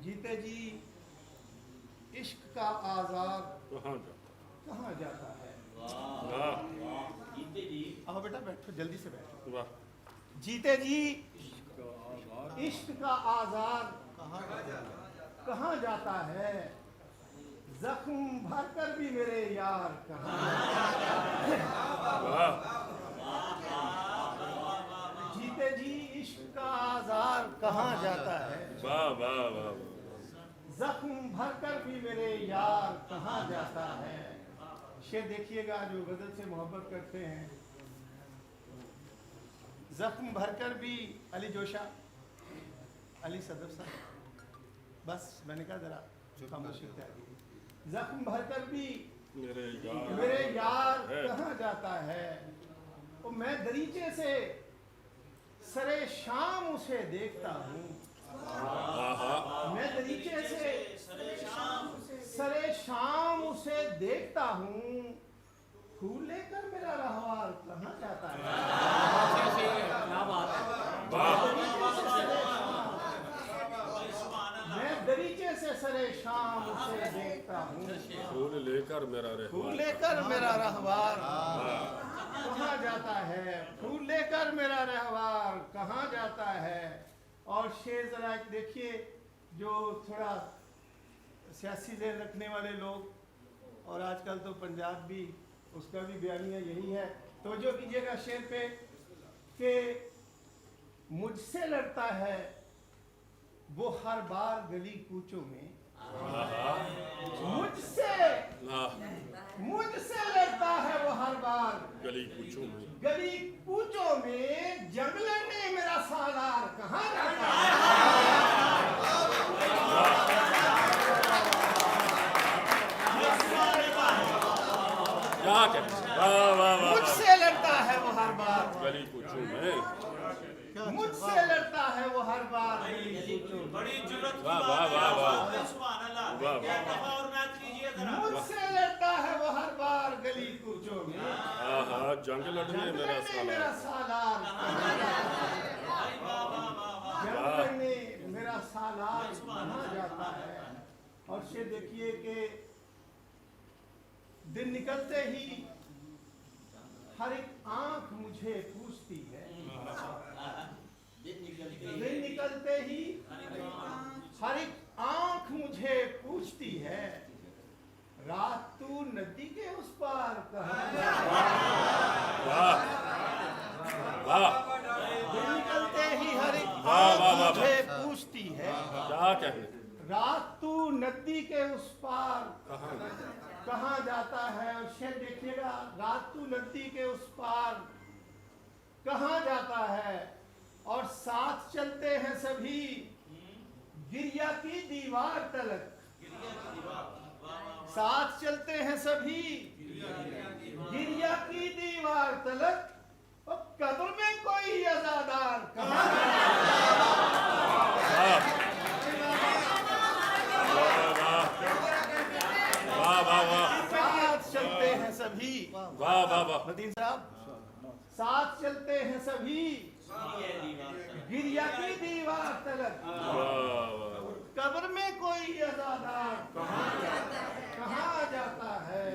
जीते जी इश्क का आज़ाद कहाँ जाता है। जीते जी, आओ बेटा बैठो, जल्दी से बैठो। वाह, जीते जी इश्क का आज़ाद कहाँ जाता है, जख्म भर कर भी मेरे यार कहाँ वाह, जीते जी इश्क का आज़ाद कहाँ जाता है, वाह, वाह, वाह, जख्म भर कर भी मेरे यार कहाँ जाता है। शेर देखिएगा जो गजल से मोहब्बत करते हैं। जख्म भरकर भी अली जोशा, अली सदफ साहब, बस मैंने कहा जरा खामोशी त्यागी। जख्म भरकर भी मेरे यार कहाँ जाता है, और मैं दरीचे से सरे शाम उसे देखता हूँ। मैं दरीचे से सरे शाम उसे देखता हूँ, फूल लेकर मेरा रहवार कहाँ जाता है। मैं दरीचे से सरे शाम उसे देखता हूँ, फूल लेकर मेरा रहवार कहाँ जाता है, फूल लेकर मेरा रहवार कहाँ जाता है। और शेर जरा एक देखिए, जो थोड़ा सियासी ज़हन रखने वाले लोग, और आजकल तो पंजाब भी, उसका भी बयानिया यही है। तो जो कीजिएगा शेर पे कि मुझसे लड़ता है वो हर बार गली कूचों में, मुझसे लड़ता है वो हर बार गली कूचों में, जंग लड़ने मेरा सालार कहाँ जाता है। मुझसे लड़ता है वो हर बार गली कूचों में, मुझसे लड़ता है वो हर बार गली कूचों में। बड़ी जुर्रत की वाह, बात वाह, वाह, वाह। है। सुभान अल्लाह। वाह, वाह। एक दफा और मैच कीजिए जरा। मुझसे लड़ता है वो हर बार गली कूचों में, जंग लड़ने मेरा मेरा सालार जंग लड़ने मेरा सालार कहाँ जाता है। और ये देखिए कि दिन निकलते ही हर एक आंख मुझे पूछती है, दिन निकलते ही हर एक आंख मुझे पूछती है, रात तू नदी के उस पार कहाँ जाता है। दिन निकलते ही हर एक आंख मुझे पूछती है, क्या कहने, रात तू नदी के उस पार कहाँ जाता है। और शेर देखिएगा, रात तू नदी के उस पार कहाँ जाता है, और साथ चलते हैं सभी गिरिया की दीवार तलक, साथ चलते हैं सभी गिरिया की दीवार तलक, और कब्र में कोई अज़ादार कहाँ साथ चलते हैं सभी। वाह वाह वाह, मदीन साहब, साथ चलते हैं सभी गिरिया की दीवार तलक, कब्र में कोई अज़ादार कहाँ जाता है,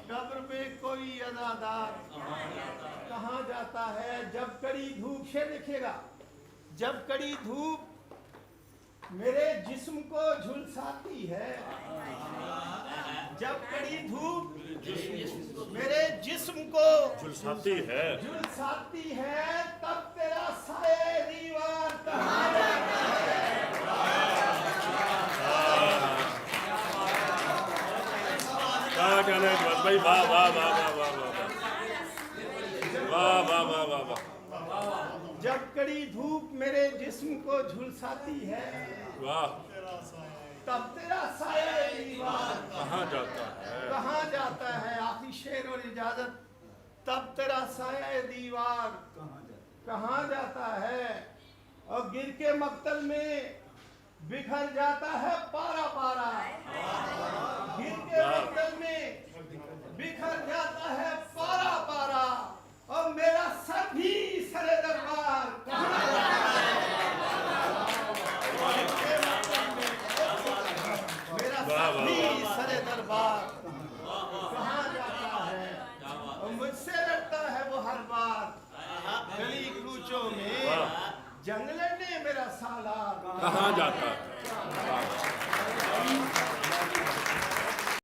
कब्र में कोई अज़ादार कहाँ जाता है। जब कड़ी धूप से देखिएगा, जब कड़ी धूप मेरे जिस्म को झुलसाती है, जब कड़ी धूप मेरे जिस्म को झुलसाती है, तब तेरा साये दीवार कहाँ जाता है। क्या कहने भाई, वाह वाह वाह वाह वाह वाह वाह वाह वाह वाह। जब कड़ी धूप मेरे जिस्म को झुलसाती है, वाह, तब तेरा साया दीवार कहाँ जाता है, कहाँ जाता है। आखिरी शेर और इजाजत, तब तेरा साया दीवार कहाँ जाता है। और गिर के मक्तल में बिखर जाता है पारा पारा, गिर के मक्तल में बिखर जाता है पारा पारा, और मेरा सर भी सरे दरबार कहाँ जाता है। जंग लड़ने मेरा सालार कहाँ जाता